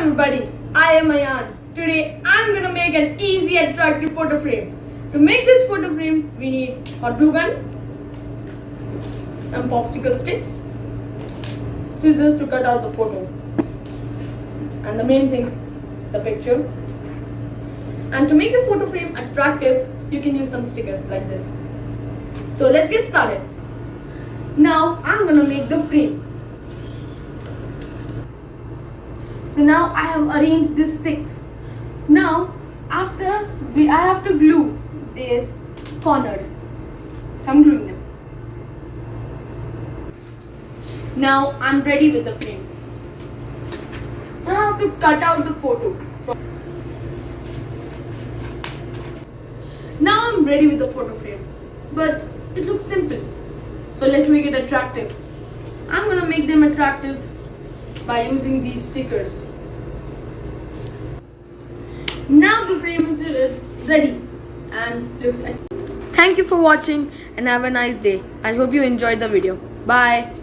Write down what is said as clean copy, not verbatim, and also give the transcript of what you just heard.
everybody, I am AAYAN. Today I'm gonna make an easy attractive photo frame. To make this photo frame, we need hot glue gun, some popsicle sticks, scissors to cut out the photo, and the main thing, the picture. And to make the photo frame attractive, you can use some stickers like this. So let's get started. Now I'm gonna make the frame. So now I have arranged these sticks. Now I have to glue this cornered. So I'm gluing them. Now I'm ready with the frame. Now I have to cut out the photo. Now I'm ready with the photo frame. But it looks simple. So let's make it attractive. I'm gonna make them attractive by using these stickers. Now the frame is ready and looks like. Thank you for watching and have a nice day. I hope you enjoyed the video. Bye.